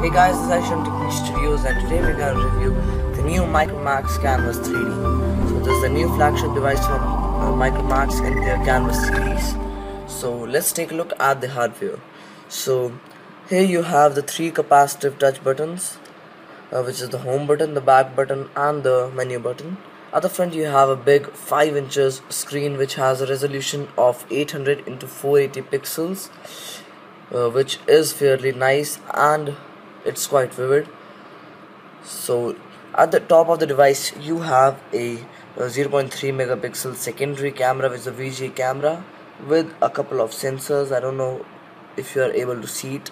Hey guys, this is Aisham Technique Studios and today we're going to review the new Micromax Canvas 3D. So this is the new flagship device from Micromax in their Canvas series. So let's take a look at the hardware. So here you have the three capacitive touch buttons, which is the home button, the back button and the menu button. At the front you have a big 5 inches screen which has a resolution of 800 into 480 pixels, which is fairly nice and it's quite vivid. So at the top of the device you have a 0.3 megapixel secondary camera, which is a VGA camera with a couple of sensors. I don't know if you are able to see it.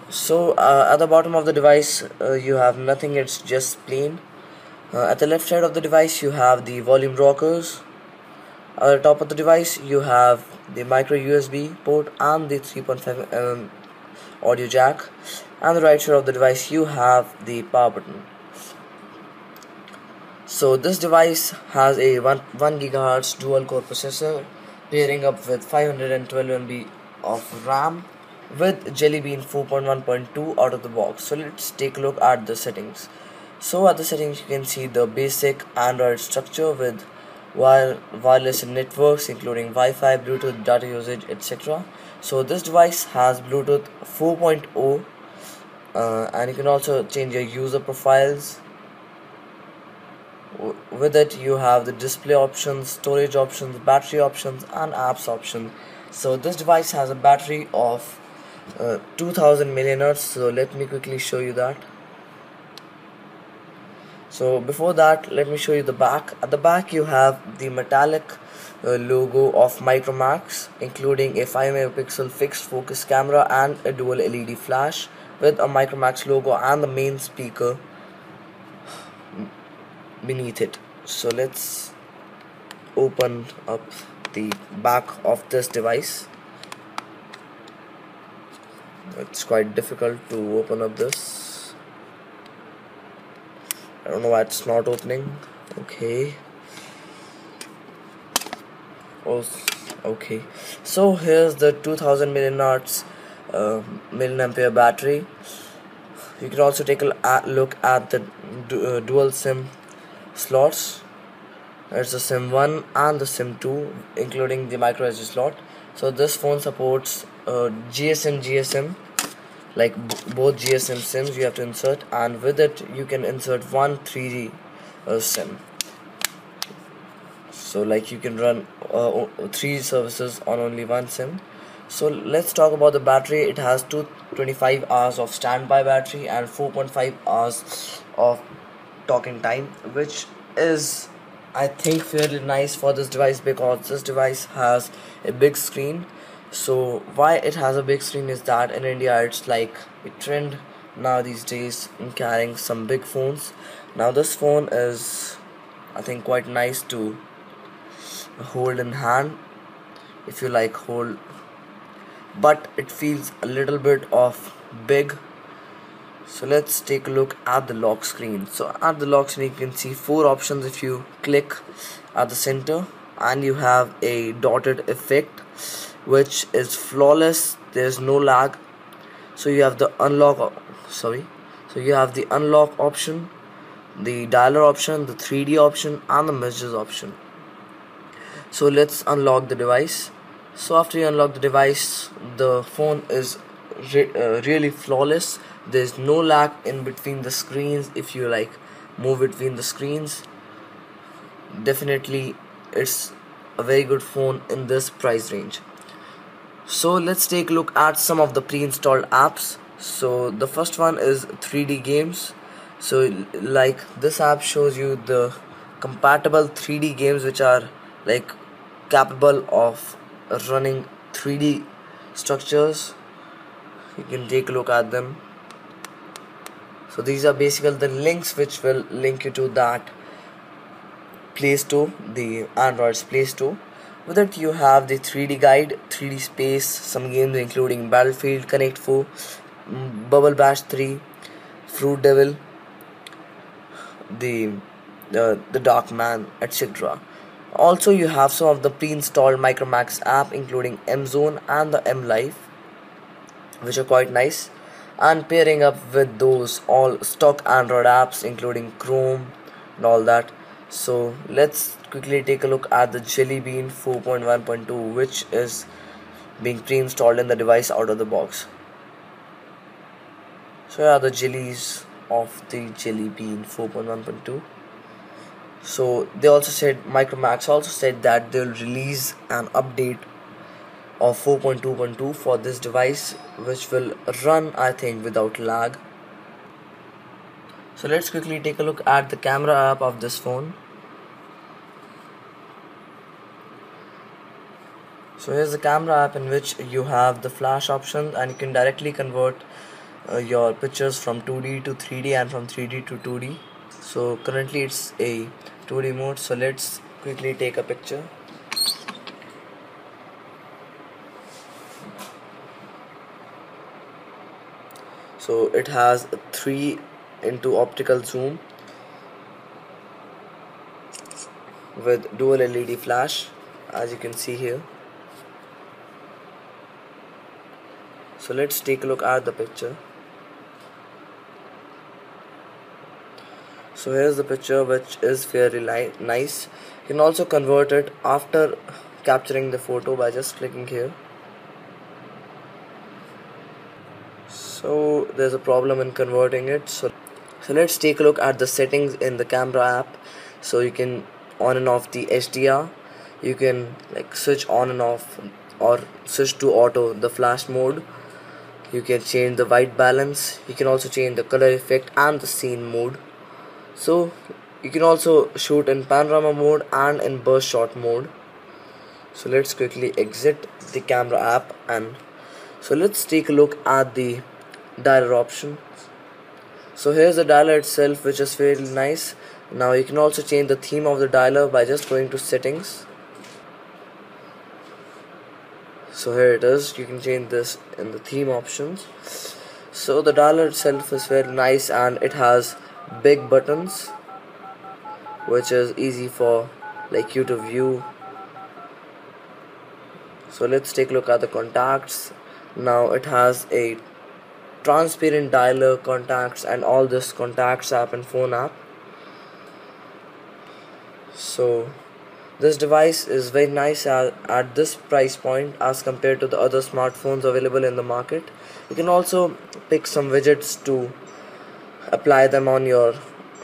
So at the bottom of the device you have nothing, it's just plain. At the left side of the device you have the volume rockers. At the top of the device you have the micro USB port and the 3.5mm audio jack. And the right side of the device you have the power button. So this device has a 1 GHz dual core processor pairing up with 512 MB of RAM with Jelly Bean 4.1.2 out of the box. So let's take a look at the settings. So at the settings you can see the basic Android structure with wireless networks including Wi-Fi, Bluetooth, data usage, etc. So this device has Bluetooth 4.0 and you can also change your user profiles. With it you have the display options, storage options, battery options and apps option. So this device has a battery of 2000 mAh. So let me quickly show you that. So before that let me show you the back. At the back you have the metallic logo of Micromax, including a 5 megapixel fixed focus camera and a dual LED flash with a Micromax logo and the main speaker beneath it. So let's open up the back of this device. It's quite difficult to open up this. I don't know why it's not opening. Okay. Oh, okay. So here's the 2000 milliampere battery. You can also take a look at the dual SIM slots. There's the SIM 1 and the SIM 2, including the micro SD slot. So this phone supports GSM, like both GSM SIMs you have to insert, and with it you can insert one 3G SIM. So like you can run 3 services on only one SIM. So let's talk about the battery. It has 225 hours of standby battery and 4.5 hours of talking time, which is I think fairly nice for this device because this device has a big screen. So why it has a big screen is that in India it's like a trend now these days in carrying some big phones. Now this phone is I think quite nice to hold in hand if you like hold, but it feels a little bit of big. So let's take a look at the lock screen. So at the lock screen you can see 4 options if you click at the center, and you have a dotted effect which is flawless, there's no lag. So you have the unlock option, the dialer option, the 3D option and the messages option. So let's unlock the device. So after you unlock the device, the phone is really flawless. There's no lag in between the screens. If you like move between the screens, definitely it's a very good phone in this price range. So let's take a look at some of the pre-installed apps. So the first one is 3D games. So like this app shows you the compatible 3D games which are like capable of running 3D structures. You can take a look at them. So these are basically the links which will link you to that Play Store, the Android's Play Store. With it you have the 3D guide, 3D space, some games including Battlefield, Connect 4, Bubble Bash 3, Fruit Devil, the Dark Man, etc. Also you have some of the pre-installed Micromax app including M Zone and the M Live, which are quite nice. and pairing up with those all stock Android apps including Chrome and all that. So let's quickly take a look at the Jelly Bean 4.1.2, which is being pre-installed in the device out of the box. So here are the jellies of the Jelly Bean 4.1.2. So they also said, Micromax also said that they'll release an update of 4.2.2 for this device, which will run, I think, without lag. So let's quickly take a look at the camera app of this phone. So here's the camera app, in which you have the flash option, and you can directly convert your pictures from 2D to 3D and from 3D to 2D. So currently it's a 2D mode, so let's quickly take a picture. So it has a 3 into optical zoom with dual LED flash, as you can see here. So let's take a look at the picture. So here's the picture, which is fairly nice. You can also convert it after capturing the photo by just clicking here. So there's a problem in converting it. So let's take a look at the settings in the camera app. So you can on and off the HDR. You can like switch on and off or switch to auto, the flash mode. You can change the white balance. You can also change the color effect and the scene mode. So you can also shoot in panorama mode and in burst shot mode. So let's quickly exit the camera app, and so let's take a look at the dialer option. So here's the dialer itself, which is fairly nice. Now you can also change the theme of the dialer by just going to settings. So here it is, you can change this in the theme options. So the dialer itself is very nice, and it has big buttons, which is easy for like you to view. So let's take a look at the contacts. Now it has a transparent dialer, contacts, and all this contacts app and phone app. So this device is very nice at this price point as compared to the other smartphones available in the market. You can also pick some widgets to apply them on your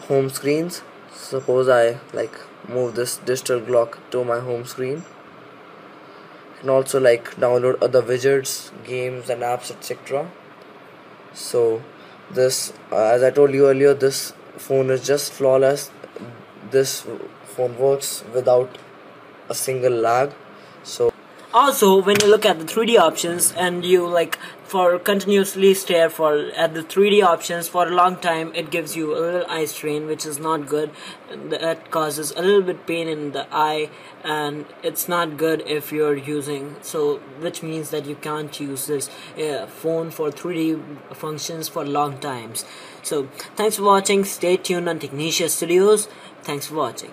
home screens. Suppose I like move this digital clock to my home screen. You can also like download other widgets, games and apps, etc. So this as I told you earlier, this phone is just flawless. This phone works without a single lag. So also, when you look at the 3D options and you like for continuously stare at the 3D options for a long time, it gives you a little eye strain, which is not good. That causes a little bit pain in the eye, and it's not good if you're using, so which means that you can't use this phone for 3D functions for long times. So thanks for watching. Stay tuned on Technicia Studios. Thanks for watching.